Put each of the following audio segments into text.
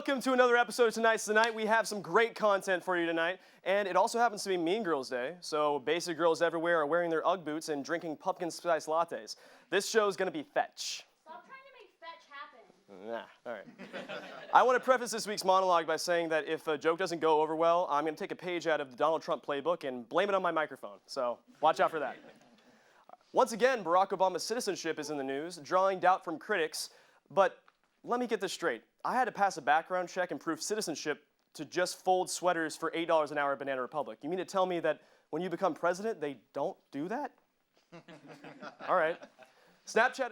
Welcome to another episode of Tonight's the Night. We have some great content for you tonight, and it also happens to be Mean Girls Day, so basic girls everywhere are wearing their Ugg boots and drinking pumpkin spice lattes. This show is going to be fetch. Stop trying to make fetch happen. Nah, all right. I want to preface this week's monologue by saying that if a joke doesn't go over well, I'm going to take a page out of the Donald Trump playbook and blame it on my microphone, so watch out for that. Once again, Barack Obama's citizenship is in the news, drawing doubt from critics, but let me get this straight. I had to pass a background check and prove citizenship to just fold sweaters for $8 an hour at Banana Republic. You mean to tell me that when you become president, they don't do that? All right. Snapchat.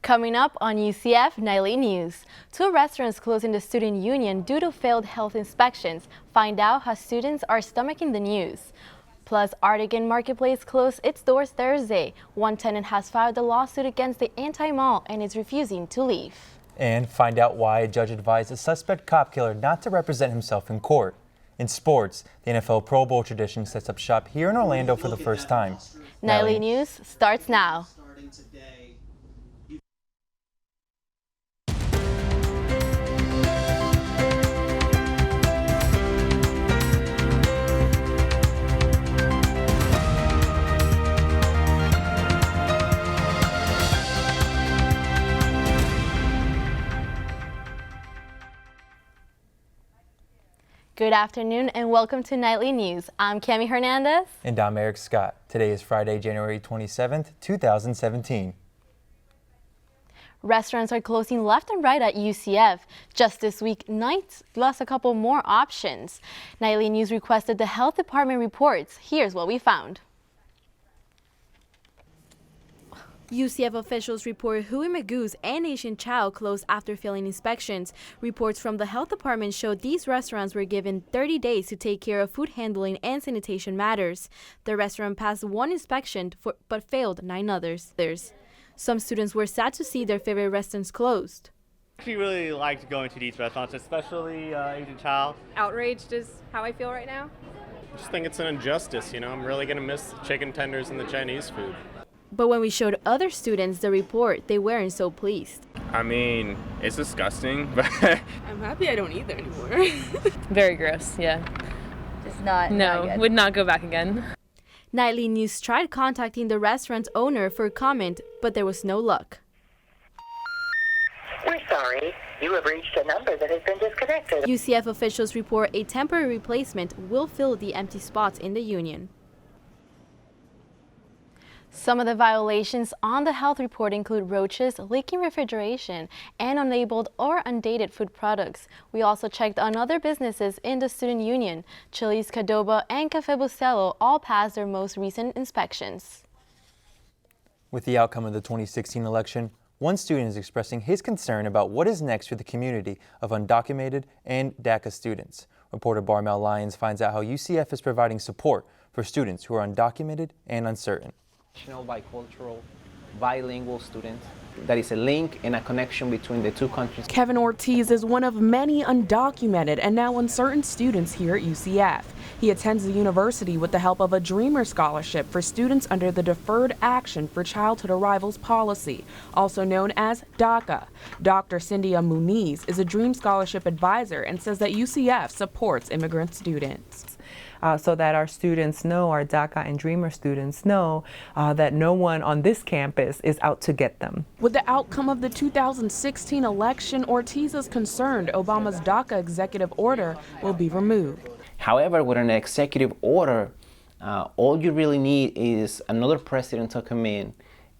Coming up on UCF Nightly News, 2 restaurants closing the student union due to failed health inspections. Find out how students are stomaching the news. Plus, Artegon Marketplace closed its doors Thursday. One tenant has filed a lawsuit against the anti-mall and is refusing to leave. And find out why a judge advised a suspect cop killer not to represent himself in court. In sports, the NFL Pro Bowl tradition sets up shop here in Orlando for the first time. Nightly News starts now. Good afternoon and welcome to Nightly News. I'm Cami Hernandez. And I'm Eric Scott. Today is Friday, January 27th, 2017. Restaurants are closing left and right at UCF. Just this week, Knights lost a couple more options. Nightly News requested the health department reports. Here's what we found. UCF officials report Huey Magoo's and Asian Chow closed after failing inspections. Reports from the health department showed these restaurants were given 30 days to take care of food handling and sanitation matters. The restaurant passed 1 inspection but failed 9 others. Some students were sad to see their favorite restaurants closed. I actually really liked going to these restaurants, especially Asian Chow. Outraged is how I feel right now. I just think it's an injustice, you know. I'm really going to miss the chicken tenders and the Chinese food. But when we showed other students the report, they weren't so pleased. I mean, it's disgusting, but I'm happy I don't eat there anymore. Very gross, yeah. Just not. No, would not go back again. Nightly News tried contacting the restaurant's owner for comment, but there was no luck. We're sorry. You have reached a number that has been disconnected. UCF officials report a temporary replacement will fill the empty spots in the union. Some of the violations on the health report include roaches, leaking refrigeration, and unlabeled or undated food products. We also checked on other businesses in the student union. Chili's, Cadoba, and Café Bustelo all passed their most recent inspections. With the outcome of the 2016 election, one student is expressing his concern about what is next for the community of undocumented and DACA students. Reporter Barmel Lyons finds out how UCF is providing support for students who are undocumented and uncertain. Bicultural, bilingual student. That is a link and a connection between the 2 countries. Kevin Ortiz is one of many undocumented and now uncertain students here at UCF. He attends the university with the help of a Dreamer Scholarship for students under the Deferred Action for Childhood Arrivals policy, also known as DACA. Dr. Cynthia Muniz is a Dream Scholarship advisor and says that UCF supports immigrant students. So that our students know, our DACA and Dreamer students know that no one on this campus is out to get them. With the outcome of the 2016 election, Ortiz is concerned Obama's DACA executive order will be removed. However, with an executive order, all you really need is another president to come in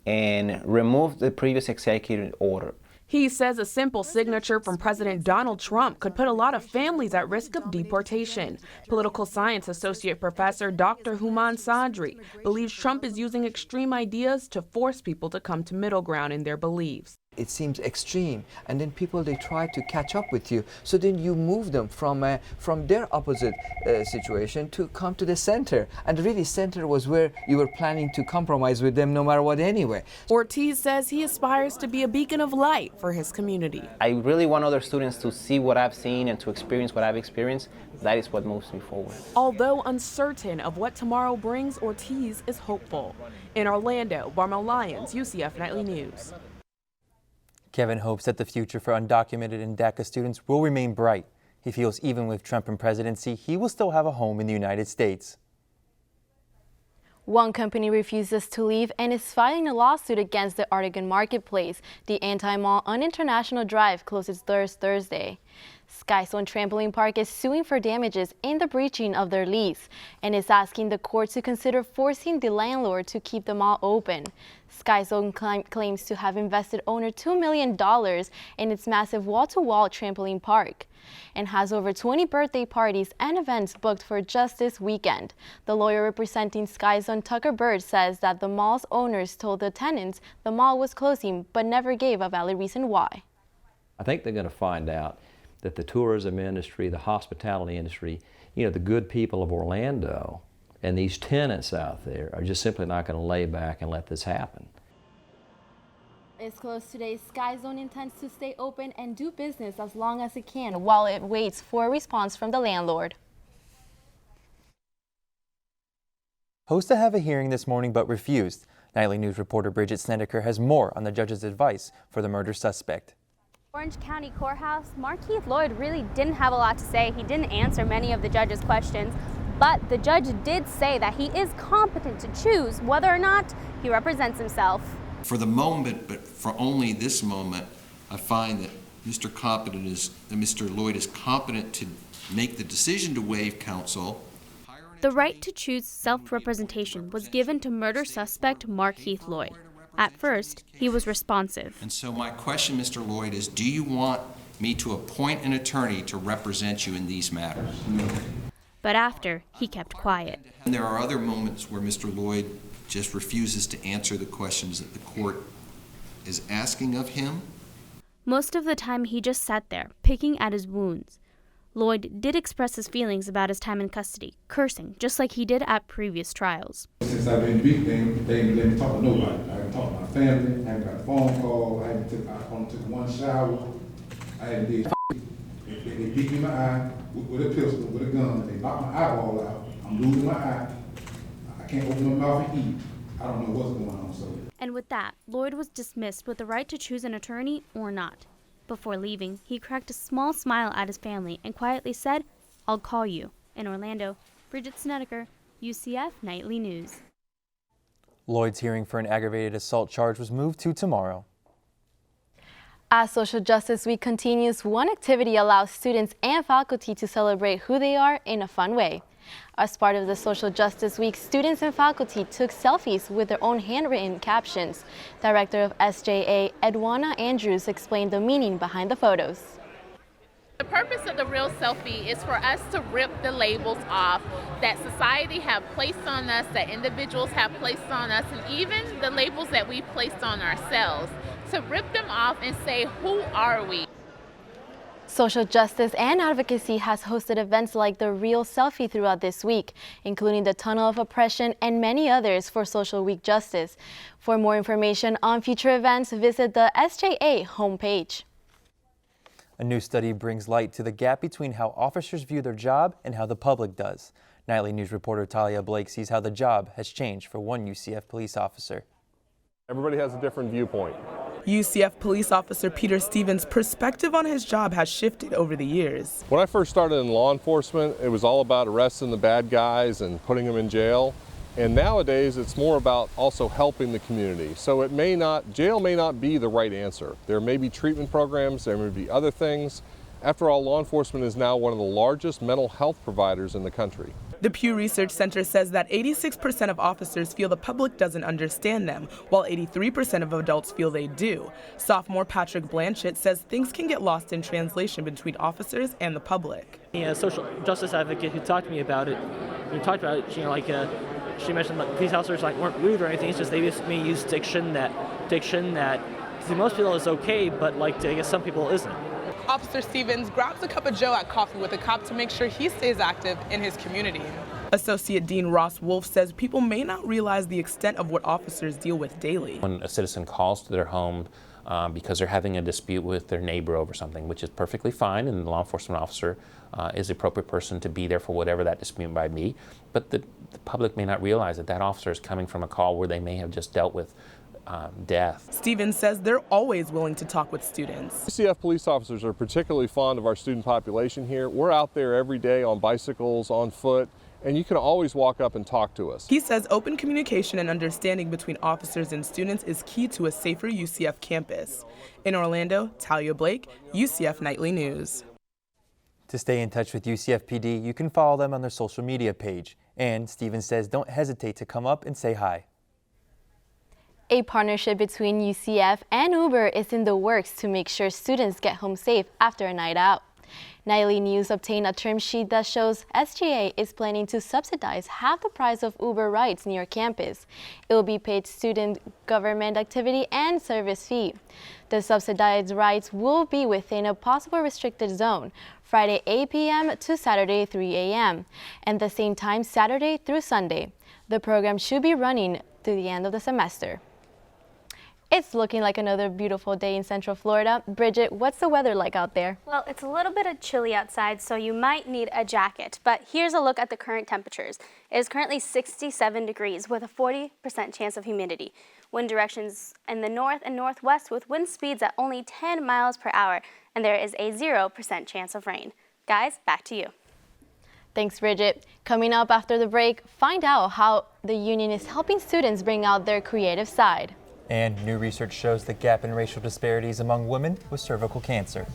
and remove the previous executive order. He says a simple signature from President Donald Trump could put a lot of families at risk of deportation. Political science associate professor Dr. Human Sadri believes Trump is using extreme ideas to force people to come to middle ground in their beliefs. It seems extreme, and then people, they try to catch up with you, so then you move them from their opposite situation to come to the center, and really center was where you were planning to compromise with them no matter what anyway. Ortiz says he aspires to be a beacon of light for his community. I really want other students to see what I've seen and to experience what I've experienced. That is what moves me forward. Although uncertain of what tomorrow brings, Ortiz is hopeful. In Orlando, Barmel Lyons, UCF Nightly News. Kevin hopes that the future for undocumented and DACA students will remain bright. He feels even with Trump in presidency, he will still have a home in the United States. One company refuses to leave and is filing a lawsuit against the Artegon marketplace. The anti-mall on International Drive closes Thursday. Skyzone Trampoline Park is suing for damages in the breaching of their lease and is asking the court to consider forcing the landlord to keep the mall open. Skyzone claims to have invested owner $2 million in its massive wall-to-wall trampoline park and has over 20 birthday parties and events booked for just this weekend. The lawyer representing Skyzone, Tucker Bird, says that the mall's owners told the tenants the mall was closing but never gave a valid reason why. I think they're going to find out that the tourism industry, the hospitality industry, you know, the good people of Orlando and these tenants out there are just simply not going to lay back and let this happen. It's closed today. Skyzone intends to stay open and do business as long as it can while it waits for a response from the landlord. Supposed to have a hearing this morning but refused. Nightly News reporter Bridget Snedeker has more on the judge's advice for the murder suspect. Orange County Courthouse, Markeith Lloyd really didn't have a lot to say. He didn't answer many of the judge's questions, but the judge did say that he is competent to choose whether or not he represents himself. For the moment, but for only this moment, I find that Mr. Lloyd is competent to make the decision to waive counsel. The right to choose self-representation was given to murder suspect Markeith Lloyd. At first, he was responsive. And so my question, Mr. Lloyd, is do you want me to appoint an attorney to represent you in these matters? But after, he kept quiet. And there are other moments where Mr. Lloyd just refuses to answer the questions that the court is asking of him. Most of the time, he just sat there, picking at his wounds. Lloyd did express his feelings about his time in custody, cursing, just like he did at previous trials. Since I've been beat, they ain't let me talk to nobody. I haven't talked to my family, I haven't got a phone call, I only took one shower, I hadn't did they beat me in my eye with a pistol, with a gun, they knocked my eyeball out, I'm losing my eye, I can't open my mouth and eat, I don't know what's going on. So. And with that, Lloyd was dismissed with the right to choose an attorney or not. Before leaving, he cracked a small smile at his family and quietly said, "I'll call you." In Orlando, Bridget Snedeker, UCF Nightly News. Lloyd's hearing for an aggravated assault charge was moved to tomorrow. As Social Justice Week continues, one activity allows students and faculty to celebrate who they are in a fun way. As part of the Social Justice Week, students and faculty took selfies with their own handwritten captions. Director of SJA, Edwana Andrews, explained the meaning behind the photos. The purpose of the Real Selfie is for us to rip the labels off that society have placed on us, that individuals have placed on us, and even the labels that we placed on ourselves. To rip them off and say, who are we? Social justice and advocacy has hosted events like the Real Selfie throughout this week, including the Tunnel of Oppression and many others for Social Week Justice. For more information on future events, visit the SJA homepage. A new study brings light to the gap between how officers view their job and how the public does. Nightly News reporter Talia Blake sees how the job has changed for one UCF police officer. Everybody has a different viewpoint. UCF police officer Peter Stevens' perspective on his job has shifted over the years. When I first started in law enforcement, it was all about arresting the bad guys and putting them in jail. And nowadays, it's more about also helping the community. So jail may not be the right answer. There may be treatment programs, there may be other things. After all, law enforcement is now one of the largest mental health providers in the country. The Pew Research Center says that 86% of officers feel the public doesn't understand them, while 83% of adults feel they do. Sophomore Patrick Blanchett says things can get lost in translation between officers and the public. A social justice advocate who talked to me about it, she mentioned that these officers weren't rude or anything. It's just they just may use diction that to most people is okay, but I guess some people isn't. Officer Stevens grabs a cup of joe at coffee with a cop to make sure he stays active in his community. Associate Dean Ross Wolf says people may not realize the extent of what officers deal with daily. When a citizen calls to their home because they're having a dispute with their neighbor over something, which is perfectly fine, and the law enforcement officer is the appropriate person to be there for whatever that dispute might be, but the public may not realize that that officer is coming from a call where they may have just dealt with death. Stevens says they're always willing to talk with students. UCF police officers are particularly fond of our student population here. We're out there every day on bicycles, on foot, and you can always walk up and talk to us. He says open communication and understanding between officers and students is key to a safer UCF campus. In Orlando, Talia Blake, UCF Nightly News. To stay in touch with UCF PD, you can follow them on their social media page. And Stevens says don't hesitate to come up and say hi. A partnership between UCF and Uber is in the works to make sure students get home safe after a night out. Nightly News obtained a term sheet that shows SGA is planning to subsidize half the price of Uber rides near campus. It will be paid student, government activity, and service fee. The subsidized rides will be within a possible restricted zone, Friday 8 p.m. to Saturday 3 a.m., and the same time Saturday through Sunday. The program should be running through the end of the semester. It's looking like another beautiful day in Central Florida. Bridget, what's the weather like out there? Well, it's a little bit chilly outside, so you might need a jacket. But here's a look at the current temperatures. It is currently 67 degrees with a 40% chance of humidity. Wind directions in the north and northwest with wind speeds at only 10 miles per hour. And there is a 0% chance of rain. Guys, back to you. Thanks, Bridget. Coming up after the break, find out how the union is helping students bring out their creative side. And new research shows the gap in racial disparities among women with cervical cancer.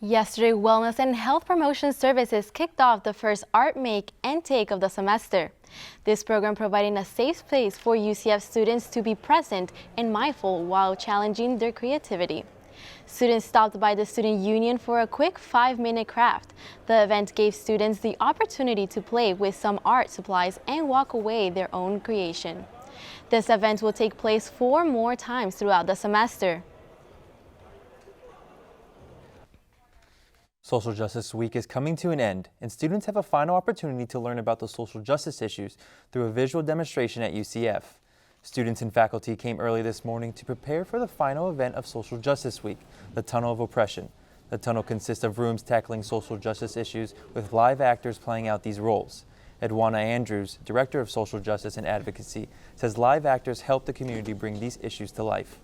Yesterday, Wellness and Health Promotion Services kicked off the first Art Make and Take of the semester. This program providing a safe place for UCF students to be present and mindful while challenging their creativity. Students stopped by the Student Union for a quick 5-minute craft. The event gave students the opportunity to play with some art supplies and walk away their own creation. This event will take place 4 more times throughout the semester. Social Justice Week is coming to an end, and students have a final opportunity to learn about the social justice issues through a visual demonstration at UCF. Students and faculty came early this morning to prepare for the final event of Social Justice Week, the Tunnel of Oppression. The tunnel consists of rooms tackling social justice issues with live actors playing out these roles. Edwana Andrews, Director of Social Justice and Advocacy, says live actors help the community bring these issues to life.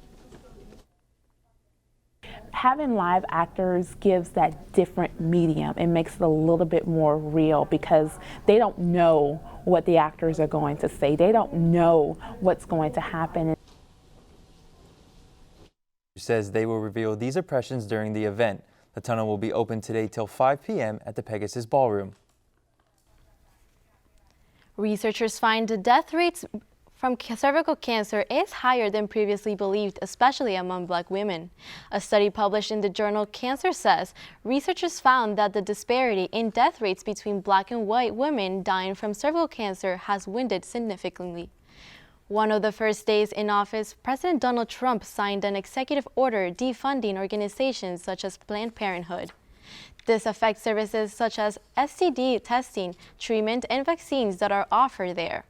having live actors gives that different medium. It makes it a little bit more real because they don't know what the actors are going to say. They don't know what's going to happen. Says they will reveal these impressions during the event. The tunnel will be open today till 5 p.m. at the Pegasus Ballroom. Researchers find the death rates from cervical cancer is higher than previously believed, especially among Black women. A study published in the journal Cancer says researchers found that the disparity in death rates between Black and white women dying from cervical cancer has widened significantly. One of the first days in office, President Donald Trump signed an executive order defunding organizations such as Planned Parenthood. This affects services such as STD testing, treatment, and vaccines that are offered there.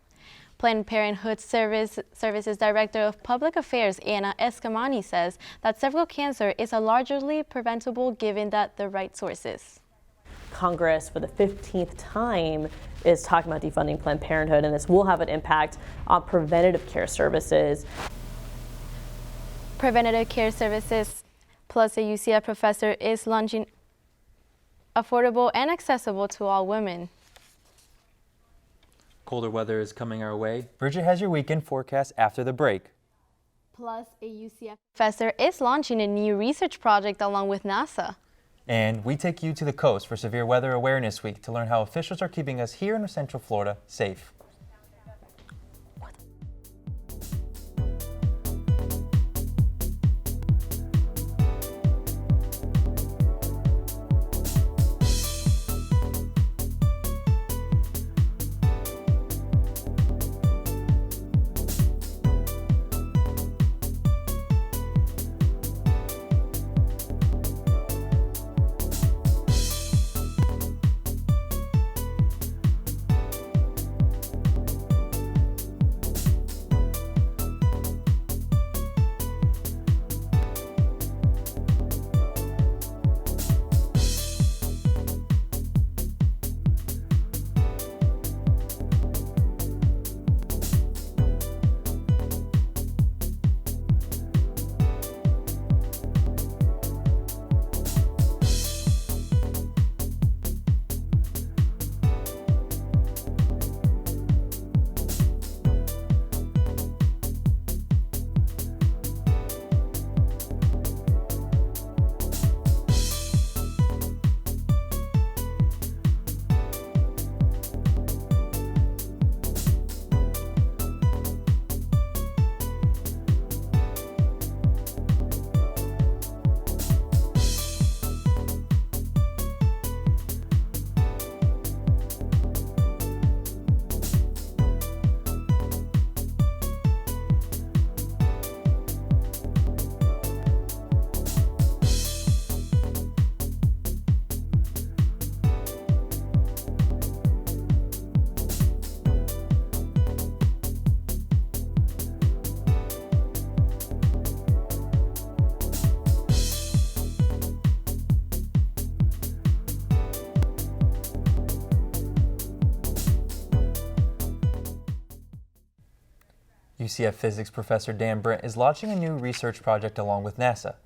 Planned Parenthood Services Director of Public Affairs, Anna Escamani, says that cervical cancer is a largely preventable given that the right sources. Congress, for the 15th time, is talking about defunding Planned Parenthood, and this will have an impact on preventative care services. Preventative care services plus a UCF professor is launching affordable and accessible to all women. Colder weather is coming our way. Bridget has your weekend forecast after the break. Plus, a UCF professor is launching a new research project along with NASA. And we take you to the coast for Severe Weather Awareness Week to learn how officials are keeping us here in Central Florida safe. UCF physics professor Dan Britt is launching a new research project along with NASA.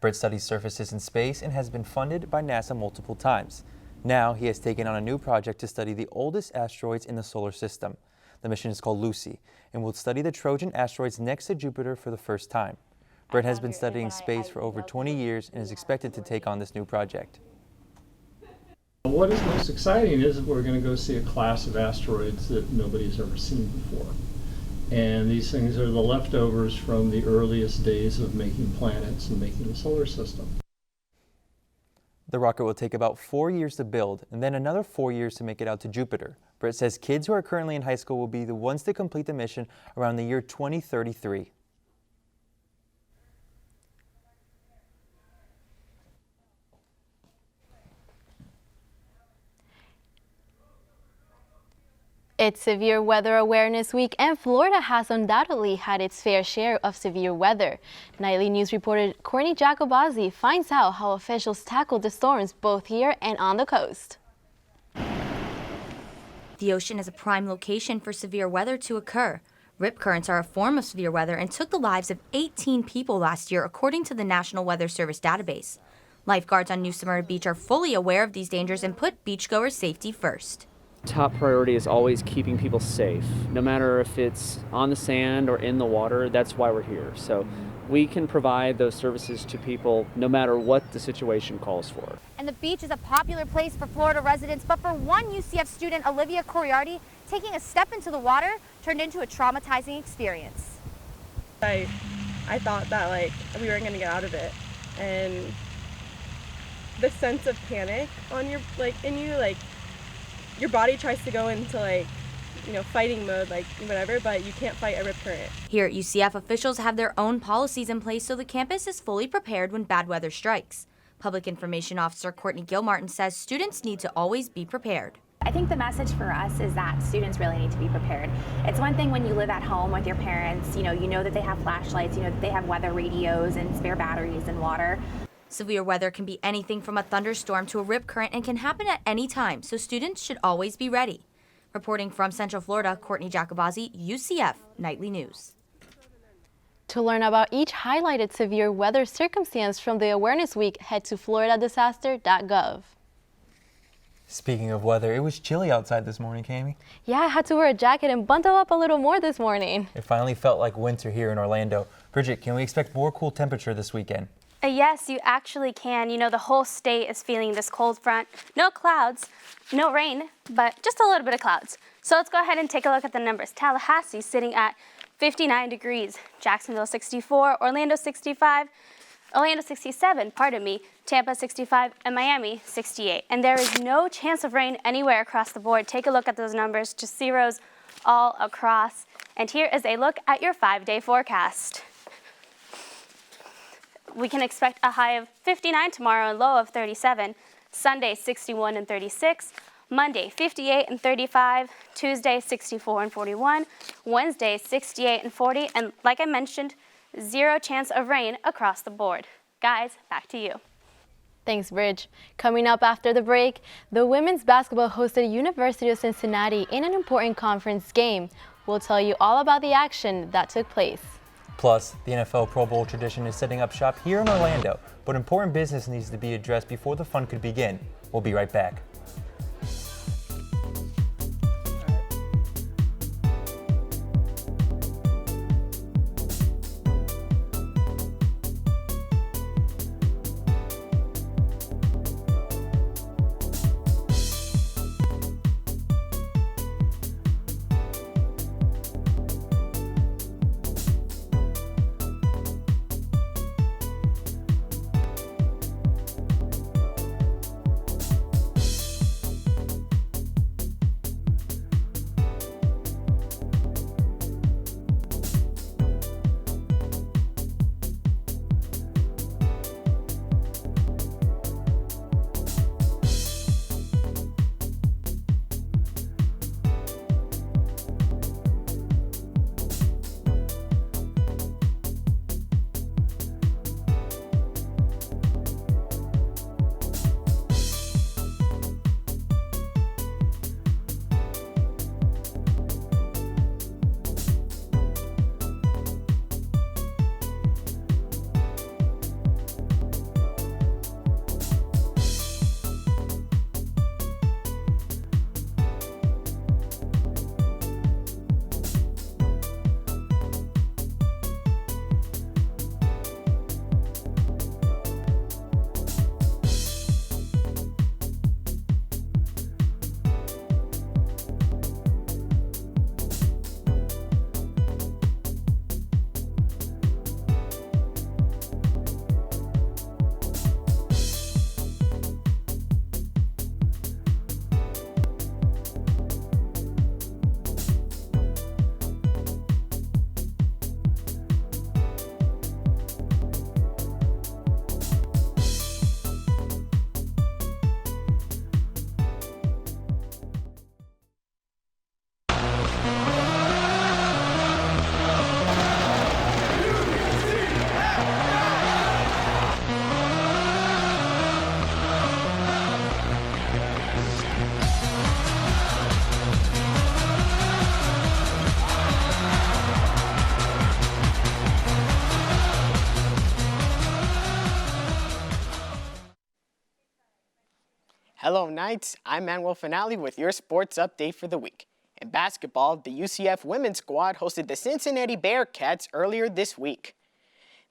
Britt studies surfaces in space and has been funded by NASA multiple times. Now he has taken on a new project to study the oldest asteroids in the solar system. The mission is called Lucy and will study the Trojan asteroids next to Jupiter for the first time. Britt has been studying space for over 20 years and is expected to take on this new project. What is most exciting is that we're going to go see a class of asteroids that nobody's ever seen before. And these things are the leftovers from the earliest days of making planets and making the solar system. The rocket will take about 4 years to build and then another 4 years to make it out to Jupiter. Britt says kids who are currently in high school will be the ones to complete the mission around the year 2033. It's Severe Weather Awareness Week, and Florida has undoubtedly had its fair share of severe weather. Nightly News reporter Courtney Jacobazzi finds out how officials tackled the storms both here and on the coast. The ocean is a prime location for severe weather to occur. Rip currents are a form of severe weather and took the lives of 18 people last year, according to the National Weather Service database. Lifeguards on New Smyrna Beach are fully aware of these dangers and put beachgoers' safety first. Top priority is always keeping people safe, no matter if it's on the sand or in the water. That's why we're here. So we can provide those services to people no matter what the situation calls for. And the beach is a popular place for Florida residents, but for one UCF student, Olivia Coriardi, taking a step into the water turned into a traumatizing experience. I thought that we weren't going to get out of it, and the sense of panic on your your body tries to go into fighting mode, whatever, but you can't fight a rip current. Here at UCF, officials have their own policies in place so the campus is fully prepared when bad weather strikes. Public Information Officer Courtney Gilmartin says students need to always be prepared. I think the message for us is that students really need to be prepared. It's one thing when you live at home with your parents, you know that they have flashlights, you know that they have weather radios and spare batteries and water. Severe weather can be anything from a thunderstorm to a rip current and can happen at any time, so students should always be ready. Reporting from Central Florida, Courtney Jacobazzi, UCF Nightly News. To learn about each highlighted severe weather circumstance from the Awareness Week, head to floridadisaster.gov. Speaking of weather, it was chilly outside this morning, Cami. Yeah, I had to wear a jacket and bundle up a little more this morning. It finally felt like winter here in Orlando. Bridget, can we expect more cool temperature this weekend? Yes, you actually can. You know, the whole state is feeling this cold front. No clouds, no rain, but just a little bit of clouds. So let's go ahead and take a look at the numbers. Tallahassee sitting at 59 degrees, Jacksonville 64, Orlando 65, Orlando 67, Tampa 65, and Miami 68. And there is no chance of rain anywhere across the board. Take a look at those numbers, just zeros all across. And here is a look at your 5-day forecast. We can expect a high of 59 tomorrow and low of 37. Sunday, 61 and 36. Monday, 58 and 35. Tuesday, 64 and 41. Wednesday, 68 and 40. And like I mentioned, zero chance of rain across the board. Guys, back to you. Thanks, Bridge. Coming up after the break, the women's basketball hosted University of Cincinnati in an important conference game. We'll tell you all about the action that took place. Plus, the NFL Pro Bowl tradition is setting up shop here in Orlando, but important business needs to be addressed before the fun could begin. We'll be right back. Hello Knights, I'm Manuel Finale with your sports update for the week. In basketball, the UCF women's squad hosted the Cincinnati Bearcats earlier this week.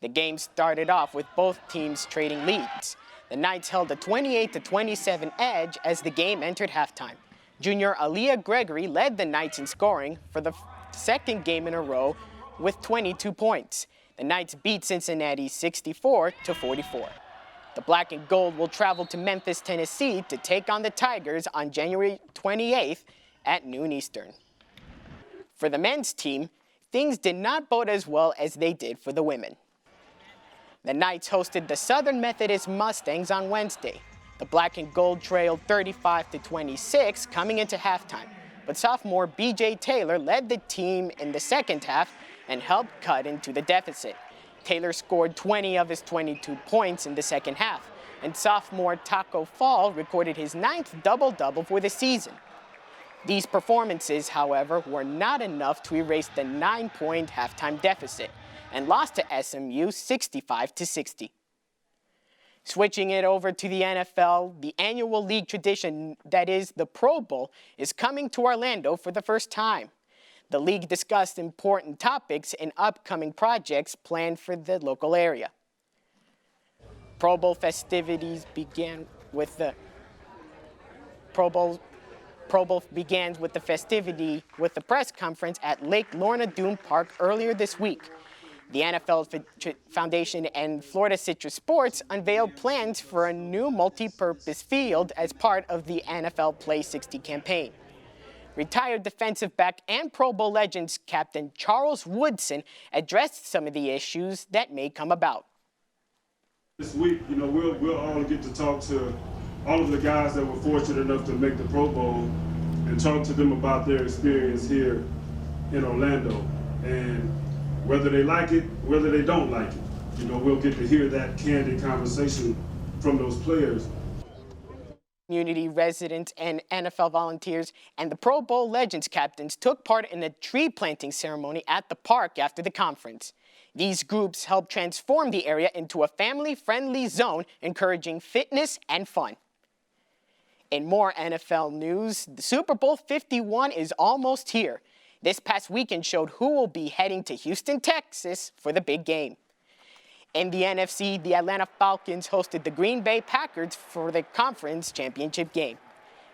The game started off with both teams trading leads. The Knights held a 28-27 edge as the game entered halftime. Junior Aaliyah Gregory led the Knights in scoring for the second game in a row with 22 points. The Knights beat Cincinnati 64-44. The Black and Gold will travel to Memphis, Tennessee to take on the Tigers on January 28th at noon Eastern. For the men's team, things did not bode as well as they did for the women. The Knights hosted the Southern Methodist Mustangs on Wednesday. The Black and Gold trailed 35-26 coming into halftime, but sophomore B.J. Taylor led the team in the second half and helped cut into the deficit. Taylor scored 20 of his 22 points in the second half, and sophomore Taco Fall recorded his 9th double-double for the season. These performances, however, were not enough to erase the 9-point halftime deficit and lost to SMU 65-60. Switching it over to the NFL, the annual league tradition that is the Pro Bowl is coming to Orlando for the first time. The league discussed important topics and upcoming projects planned for the local area. Pro Bowl festivities began with the Pro Bowl begins with the festivity with the press conference at Lake Lorna Doone Park earlier this week. The NFL Foundation and Florida Citrus Sports unveiled plans for a new multi-purpose field as part of the NFL Play 60 campaign. Retired defensive back and Pro Bowl Legends captain Charles Woodson addressed some of the issues that may come about. This week, we'll all get to talk to all of the guys that were fortunate enough to make the Pro Bowl and talk to them about their experience here in Orlando. And whether they like it, whether they don't like it, we'll get to hear that candid conversation from those players. Community residents and NFL volunteers and the Pro Bowl Legends captains took part in a tree planting ceremony at the park after the conference. These groups helped transform the area into a family-friendly zone, encouraging fitness and fun. In more NFL news, the Super Bowl 51 is almost here. This past weekend showed who will be heading to Houston, Texas for the big game. In the NFC, the Atlanta Falcons hosted the Green Bay Packers for the conference championship game.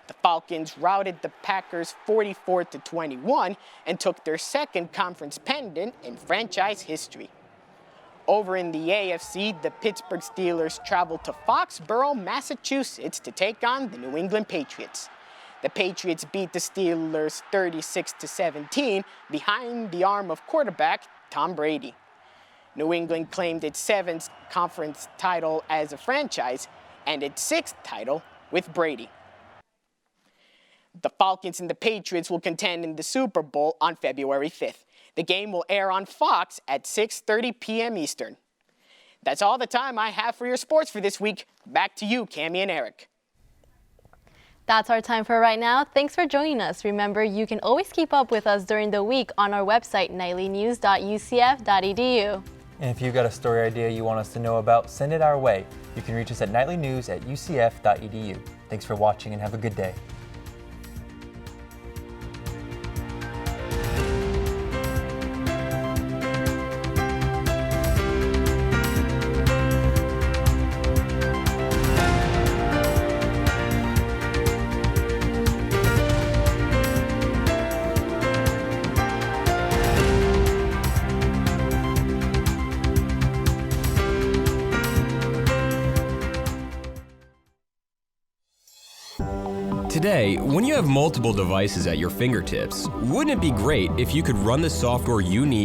The Falcons routed the Packers 44-21 and took their second conference pennant in franchise history. Over in the AFC, the Pittsburgh Steelers traveled to Foxborough, Massachusetts to take on the New England Patriots. The Patriots beat the Steelers 36-17 behind the arm of quarterback Tom Brady. New England claimed its 7th conference title as a franchise and its 6th title with Brady. The Falcons and the Patriots will contend in the Super Bowl on February 5th. The game will air on Fox at 6:30 p.m. Eastern. That's all the time I have for your sports for this week. Back to you, Cammie and Eric. That's our time for right now. Thanks for joining us. Remember, you can always keep up with us during the week on our website, nightlynews.ucf.edu. And if you've got a story idea you want us to know about, send it our way. You can reach us at nightlynews@ucf.edu. Thanks for watching and have a good day. Today, when you have multiple devices at your fingertips, wouldn't it be great if you could run the software you need